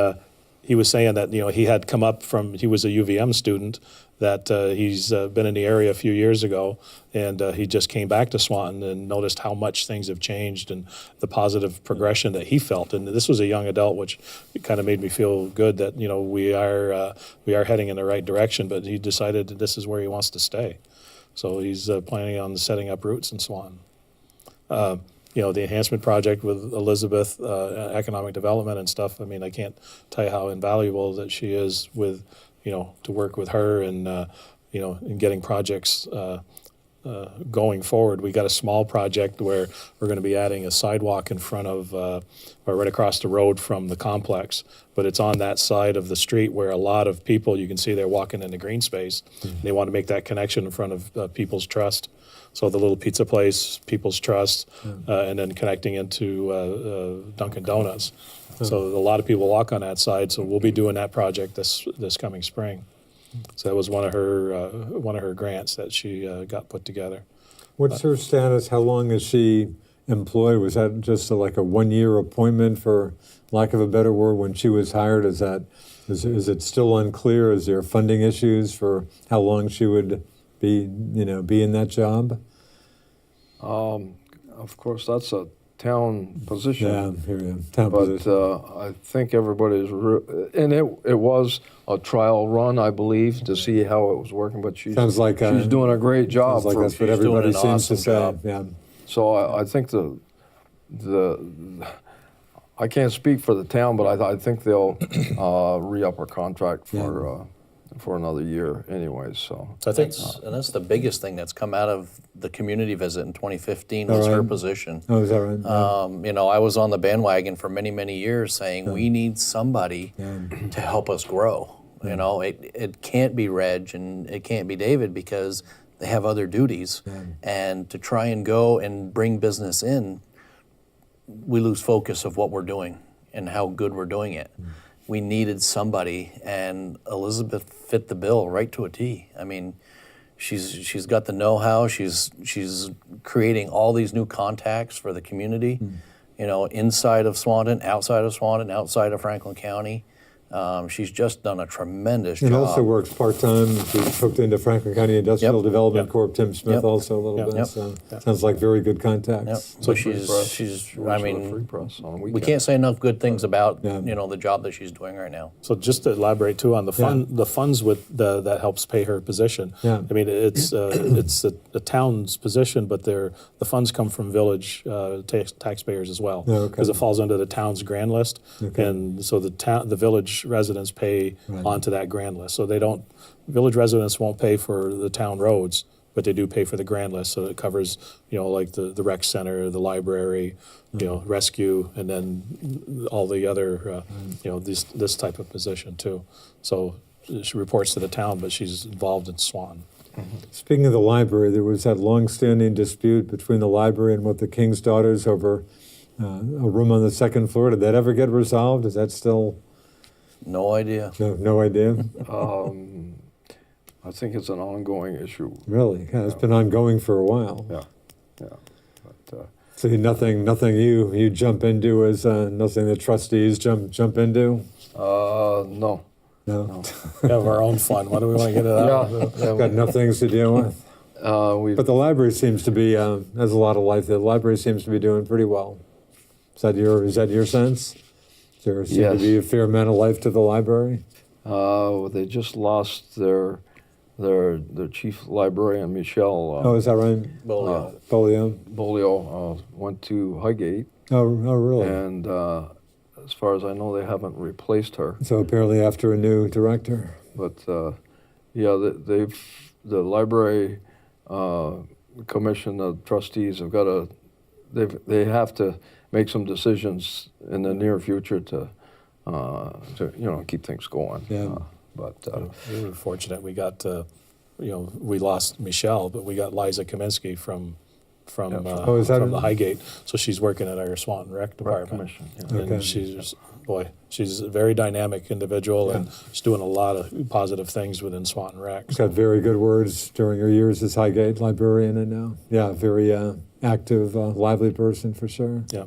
he was saying that he had come up he was a UVM student, that he's been in the area a few years ago, and he just came back to Swanton and noticed how much things have changed and the positive progression that he felt. And this was a young adult, which kind of made me feel good that we are heading in the right direction. But he decided that this is where he wants to stay, so he's planning on setting up roots in Swanton. The enhancement project with Elizabeth, economic development and stuff. I mean, I can't tell you how invaluable that she is with, to work with her and, in getting projects going forward. We got a small project where we're going to be adding a sidewalk in front of, or right across the road from the complex, but it's on that side of the street where a lot of people, you can see they're walking in the green space. Mm-hmm. They want to make that connection in front of People's Trust. So the little pizza place, People's Trust, and then connecting into Dunkin' Donuts. So a lot of people walk on that side. So we'll be doing that project this coming spring. So that was one of her grants that she got put together. What's her status? How long is she employed? Was that just like a 1-year appointment, for lack of a better word, when she was hired? Is it still unclear? Is there funding issues for how long she would be in that job? Of course, that's a town position. Yeah, here we go. Town but position. I think everybody's, and it was a trial run, I believe, to see how it was working. But she's doing a great job. Sounds like that's what everybody seems to say. Job. Yeah. So I think I can't speak for the town, but I think they'll re-up our contract for another year anyway. So I think that's the biggest thing that's come out of the community visit in 2015 was her position. Oh, is that right? I was on the bandwagon for many, many years saying we need somebody to help us grow. It can't be Reg and it can't be David because they have other duties. And to try and go and bring business in, we lose focus of what we're doing and how good we're doing it. We needed somebody, and Elizabeth fit the bill right to a T. I mean, she's got the know-how. She's creating all these new contacts for the community, inside of Swanton, outside of Franklin County. She's just done a tremendous job. And also works part-time. She's hooked into Franklin County Industrial Development Corp. Tim Smith also a little bit. So sounds like very good contacts. So she's I mean, we can't say enough good things about the job that she's doing right now. So just to elaborate too on the funds with that helps pay her position. I mean, it's the town's position, but the funds come from village taxpayers as well, because it falls under the town's grand list, and so the village residents pay onto that grand list. So village residents won't pay for the town roads, but they do pay for the grand list. So it covers, like the rec center, the library, rescue, and then all the other, this type of position too. So she reports to the town, but she's involved in Swanton. Speaking of the library, there was that long-standing dispute between the library and the King's Daughters over a room on the second floor. Did that ever get resolved? Is that still... No idea. No idea? I think it's an ongoing issue. Really? Yeah, it's been ongoing for a while. Yeah. See, nothing you jump into is nothing the trustees jump into? No. No. We have our own fun. Why do we want to get it out? Yeah, Got enough things to deal with. But the library seems to be, has a lot of life. The library seems to be doing pretty well. Is that your sense? There seems to be a fair amount of life to the library? They just lost their chief librarian, Michelle. Oh, is that right? Beliveau. Beliveau went to Highgate, Oh, really? and as far as I know, they haven't replaced her. So apparently after a new director. But the library commission, the trustees have got to. They have to make some decisions in the near future to keep things going. Yeah. We were fortunate. We got, we lost Michelle, but we got Liza Kaminsky from the Highgate. So she's working at our Swanton Rec department. Commission, Okay. And she's a very dynamic individual, and she's doing a lot of positive things within Swanton Rec. Got very good words during her years as Highgate librarian, and now, very active, lively person for sure. Yeah.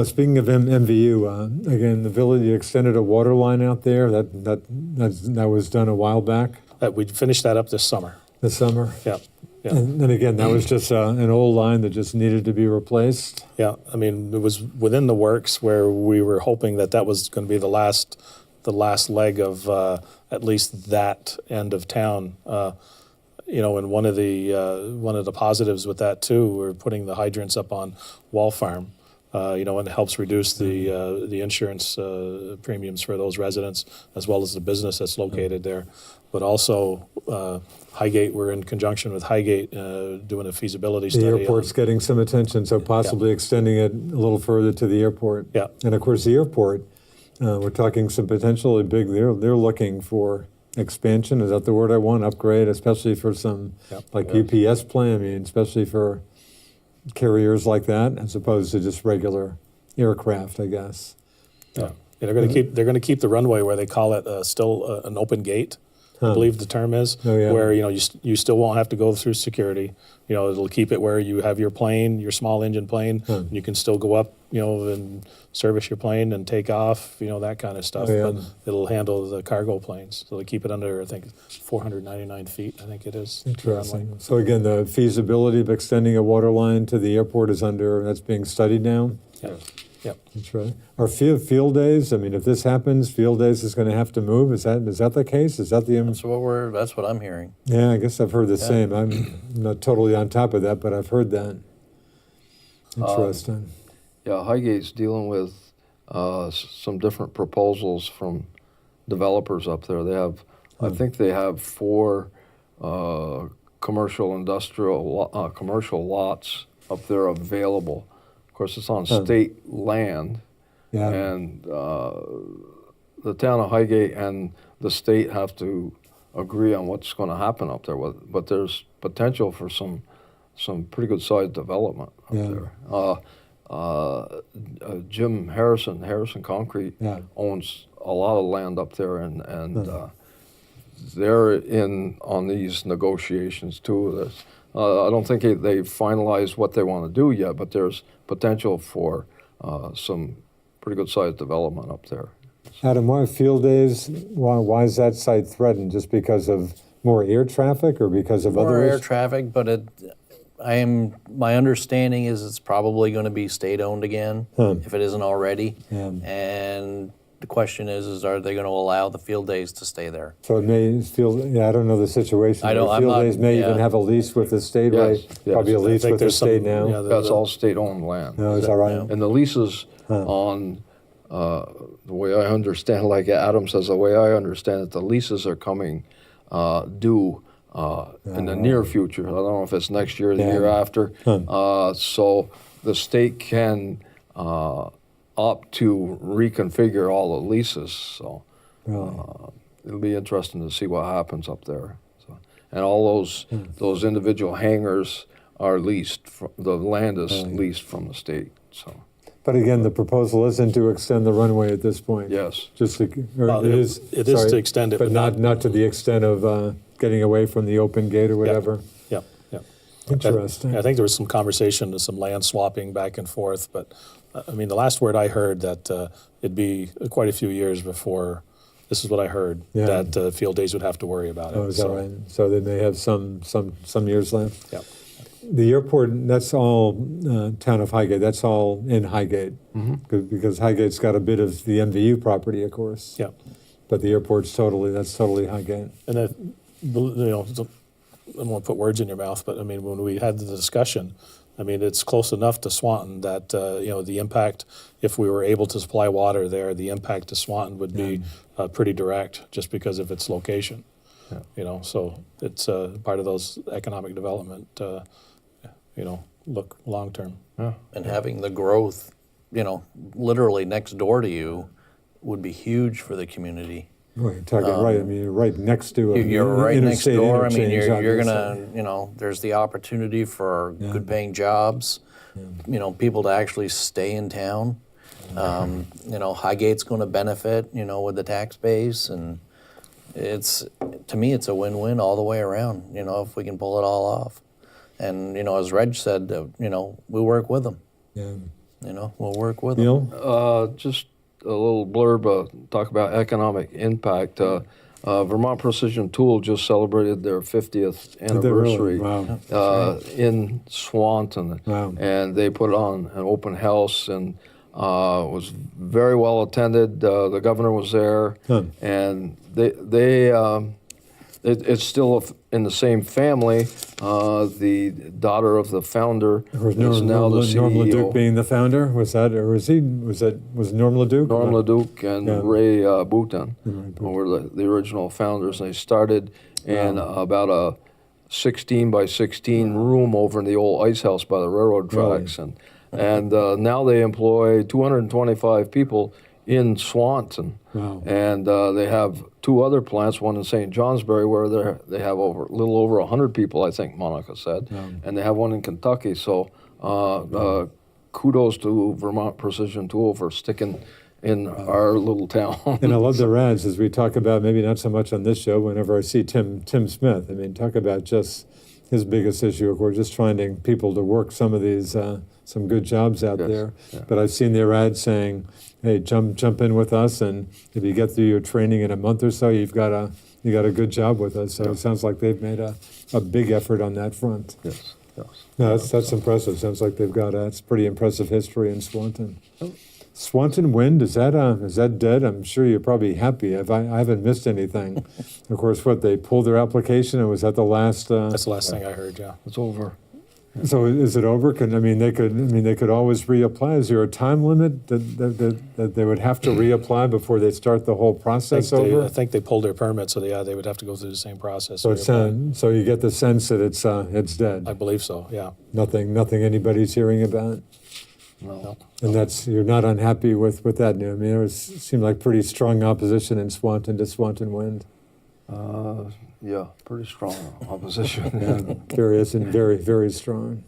Speaking of MVU, again, the village extended a water line out there. That was done a while back. We finished that up this summer. This summer. Yeah. And again, that was just an old line that just needed to be replaced. Yeah, I mean, it was within the works where we were hoping that was going to be the last leg of at least that end of town. And one of the positives with that too, we're putting the hydrants up on Wall Farm. And it helps reduce the insurance premiums for those residents as well as the business that's located there. But also, Highgate, we're in conjunction with Highgate doing a feasibility study. The airport's getting some attention, so possibly extending it a little further to the airport. Yeah. And of course, the airport, we're talking some potentially big, they're looking for expansion. Is that the word I want? Upgrade, especially for some UPS plane. I mean, especially for carriers like that, as opposed to just regular aircraft, I guess. Yeah, they're going to keep the runway where they call it still an open gate. I believe the term is, where you still won't have to go through security. It'll keep it where you have your plane, your small engine plane, and you can still go up, and service your plane and take off, that kind of stuff. But it'll handle the cargo planes, so they keep it under, I think, 499 feet. I think it is. Interesting. So again, the feasibility of extending a water line to the airport that's being studied now. Yeah. Yep. That's right. Are field days? I mean, if this happens, field days is going to have to move. Is that the case? Is that the? That's what I'm hearing. Yeah, I guess I've heard the same. I'm not totally on top of that, but I've heard that. Interesting. Highgate's dealing with some different proposals from developers up there. They have, I think they have 4 commercial lots up there available. Of course, it's on state land, and the town of Highgate and the state have to agree on what's going to happen up there. But there's potential for some pretty good sized development up there. Jim Harrison Concrete owns a lot of land up there, and they're in on these negotiations too. I don't think they've finalized what they want to do yet, but there's potential for some pretty good sized development up there. Adam, why field days? Why is that site threatened? Just because of more air traffic, or because of other air traffic? But my understanding is it's probably going to be state-owned again, if it isn't already. And the question is are they going to allow the field days to stay there? So it may I don't know the situation. Field days may even have a lease with the state, right? Yes. Probably a lease with the state now. Yeah, that's all state-owned land. No, is that right? And the leases on, the way I understand, like Adam says, the way I understand it, the leases are coming due in the near future. I don't know if it's next year or the year after. So the state can opt to reconfigure all the leases. So it'll be interesting to see what happens up there. So, and all those individual hangars are leased. The land is leased from the state. So. But again, the proposal isn't to extend the runway at this point. Yes. It is to extend it, but not to the extent of getting away from the open gate or whatever. Yeah. Interesting. I think there was some conversation, some land swapping back and forth, but I mean, the last word I heard that it'd be quite a few years before. This is what I heard, Yeah. that Field Days would have to worry about it. Oh, is that right? So they may have some years left. Yeah. The airport, that's all town of Highgate. That's all in Highgate, because Highgate's got a bit of the MVU property, of course. Yeah. But the airport's totally Highgate. And I don't want to put words in your mouth, but I mean, when we had the discussion, I mean, it's close enough to Swanton that the impact, if we were able to supply water there, the impact to Swanton would be pretty direct, just because of its location. Yeah. So it's part of those economic development. Look long term. Yeah. And having the growth, literally next door to you would be huge for the community. Well, you're talking right. I mean, you're right next to a You're right next interstate door. I mean, interchange, you're obviously. gonna, there's the opportunity for good-paying jobs. People to actually stay in town. Highgate's going to benefit, with the tax base, and to me, it's a win-win all the way around. If we can pull it all off, and as Reg said, we work with them. Yeah. We'll work with them. Neal? Just a little blurb, talk about economic impact. Vermont Precision Tool just celebrated their 50th Did they really? anniversary Wow. in Swanton. Wow. And they put on an open house and was very well attended. The governor was there, and it's still in the same family. The daughter of the founder is now the CEO. Norm LeDuc being the founder, was Norm LeDuc? Norm LeDuc and Yeah. Ray Boutin were the original founders. And they started in about a 16 by 16 room over in the old ice house by the railroad tracks. And now they employ 225 people in Swanton. Wow. And they have two other plants, one in St. Johnsbury, where they have a little over 100 people, I think Monica said, and they have one in Kentucky. So kudos to Vermont Precision Tool for sticking in our little town. And I love the ads, as we talk about, maybe not so much on this show, whenever I see Tim Smith. I mean, talk about just his biggest issue. Of course, just finding people to work some of these, some good jobs out there. Yeah. But I've seen their ads saying, hey, jump in with us, and if you get through your training in a month or so, you got a good job with us. So it sounds like they've made a big effort on that front. Yes. No, that's impressive. Sounds like they've got it's pretty impressive history in Swanton. Swanton Wind, is that dead? I'm sure you're probably happy. I haven't missed anything. Of course, they pulled their application, and was that the last? That's the last thing I heard. Yeah. It's over. So is it over? They could always reapply. Is there a time limit that they would have to reapply before they start the whole process over? I think they pulled their permit, so they would have to go through the same process. So so you get the sense that it's dead. I believe so. Yeah. Nothing anybody's hearing about. No. And you're not unhappy with that news. I mean, it seemed like pretty strong opposition in Swanton to Swanton Wind. Yeah, pretty strong opposition. Yeah, curious and very, very strong.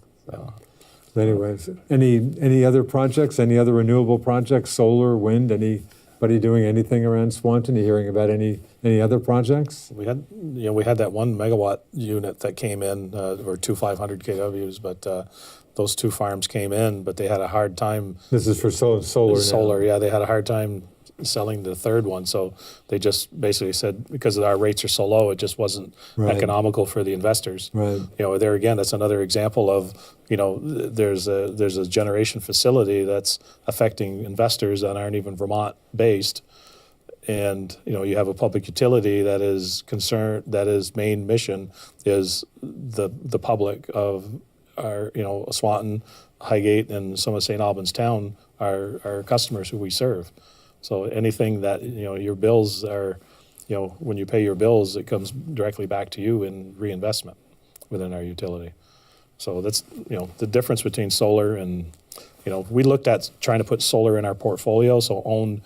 Anyways, any other projects? Any other renewable projects? Solar, wind? Anybody doing anything around Swanton? Are you hearing about any other projects? We had that 1 megawatt unit that came in, or two 500 kWs, but those two farms came in, but they had a hard time. This is for solar. Solar, yeah, they had a hard time selling the third one, so they just basically said, because our rates are so low, it just wasn't economical for the investors. Right. There again, that's another example of, there's a generation facility that's affecting investors that aren't even Vermont based, and you have a public utility that is concerned, that is main mission is the public of our Swanton, Highgate, and some of St. Albans town are customers who we serve. So anything that, your bills are, when you pay your bills, it comes directly back to you in reinvestment within our utility. So that's, the difference between solar and, we looked at trying to put solar in our portfolio, so own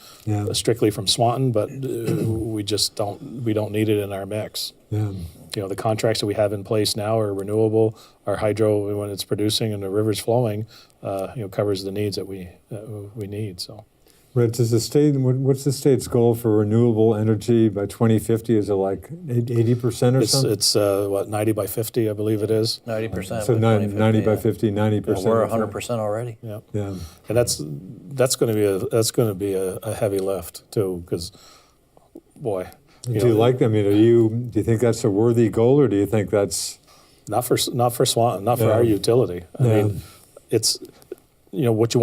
strictly from Swanton, but we don't need it in our mix. Yeah. The contracts that we have in place now are renewable. Our hydro, when it's producing and the river's flowing, covers the needs that we need. So. Rich, is the state, what's the state's goal for renewable energy by 2050? Is it like 80% or something? It's what, 90 by 50, I believe it is. 90%. So by 90 by 2050, 50, 90%. yeah. We're of that. 100% already. Yeah. Yeah. And that's going to be a heavy lift too, because boy, Do you like? I mean, do you think that's a worthy goal, or do you think that's not for Swanton, not for Yeah. our utility. I Yeah. mean, it's what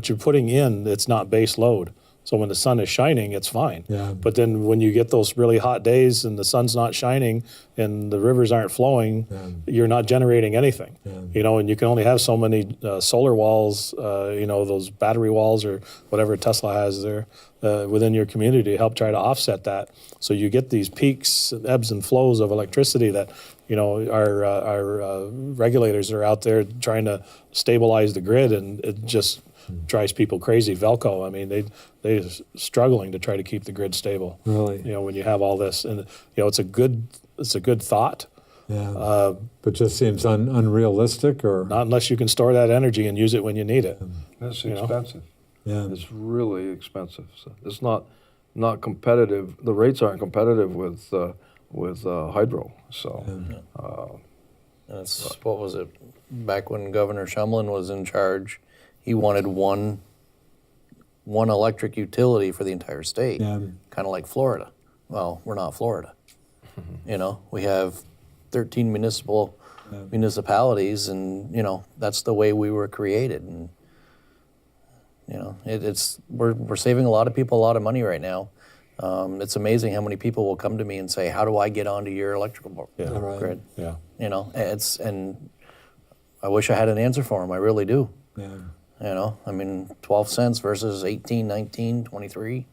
you're putting in. It's not base load. So when the sun is shining, it's fine. Yeah. But then when you get those really hot days and the sun's not shining and the rivers aren't flowing, you're not generating anything. And you can only have so many solar walls, those battery walls or whatever Tesla has there within your community to help try to offset that. So you get these peaks, and ebbs and flows of electricity that our regulators are out there trying to stabilize the grid, and it just drives people crazy. Velco, I mean, they're struggling to try to keep the grid stable. really? When you have all this, and it's a good thought. Yeah. But just seems unrealistic, or Not unless you can store that energy and use it when you need it. It's You know? expensive. yeah. It's really expensive. So it's not competitive. The rates aren't competitive with hydro. So That's, what was it, back when Governor Shumlin was in charge, he wanted one electric utility for the entire state, Yeah. kind of like Florida. Well, we're not Florida. We have 13 municipalities, and that's the way we were created. And we're saving a lot of people a lot of money right now. It's amazing how many people will come to me and say, "How do I get onto your electrical Right. grid?" Yeah. And I wish I had an answer for them. I really do. Yeah. I mean, 12 cents versus 18, 19, 23.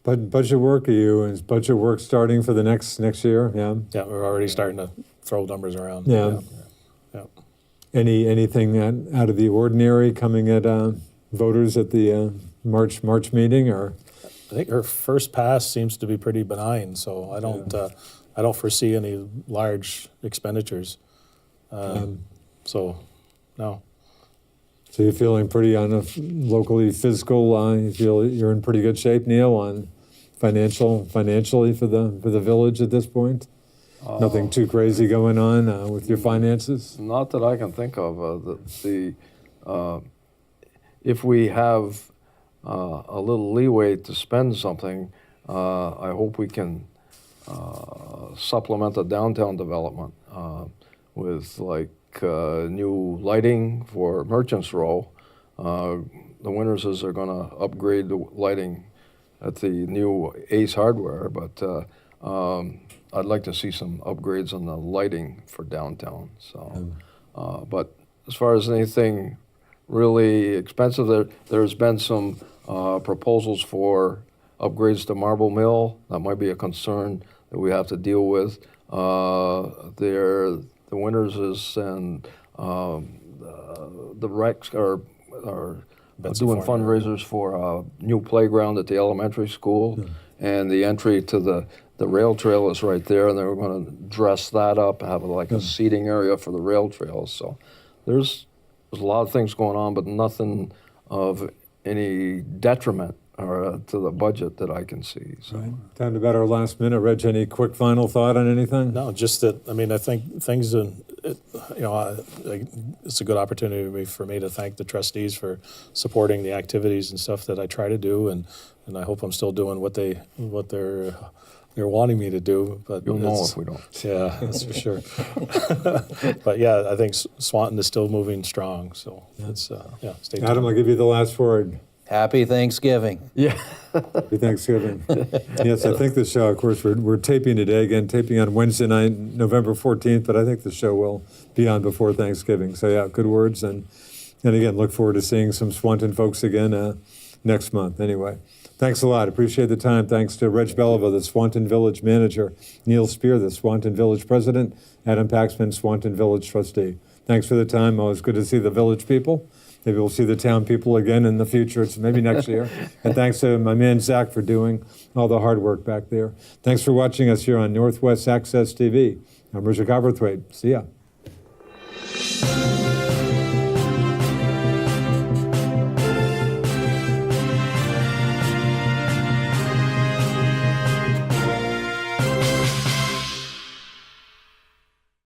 But budget work, is budget work starting for the next year? Yeah. Yeah, we're already starting to throw numbers around. Yeah. Yeah. Anything out of the ordinary coming at voters at the March meeting, or? I think her first pass seems to be pretty benign, so I don't foresee any large expenditures. So, no. So you're feeling pretty on a locally fiscal. You feel you're in pretty good shape, Neal, on financially for the village at this point. Nothing too crazy going on with your finances. not that I can think of. If we have a little leeway to spend something, I hope we can supplement the downtown development with new lighting for Merchants Row. The Winterses are going to upgrade the lighting at the new Ace Hardware, but I'd like to see some upgrades on the lighting for downtown. So, but as far as anything really expensive, there's been some proposals for upgrades to Marble Mill. That might be a concern that we have to deal with. The Winterses and the Recs are doing fundraisers for a new playground at the elementary school, and the entry to the rail trail is right there, and they're going to dress that up, have a seating area for the rail trails. So there's a lot of things going on, but nothing of any detriment to the budget that I can see. So. Right. Down to about our last minute. Reg, any quick final thought on anything? No, just that, I think things, it's a good opportunity for me to thank the trustees for supporting the activities and stuff that I try to do, and I hope I'm still doing what they're wanting me to do. But You'll know if we don't. Yeah, that's for sure. But yeah, I think Swanton is still moving strong, so it's, stay tuned. Adam, I'll give you the last word. Happy Thanksgiving. Yeah. Happy Thanksgiving. Yes, I think the show, of course, we're taping today, taping on Wednesday night, November 14th, but I think the show will be on before Thanksgiving. So yeah, good words. And again, look forward to seeing some Swanton folks again next month. Anyway, thanks a lot. Appreciate the time. Thanks to Reg Beliveau, the Swanton Village manager, Neal Speer, the Swanton Village president, Adam Paxman, Swanton Village trustee. Thanks for the time. Always good to see the village people. Maybe we'll see the town people again in the future. It's maybe next year. And thanks to my man Zach for doing all the hard work back there. Thanks for watching us here on Northwest Access TV. I'm Richard Cowperthwait. See ya.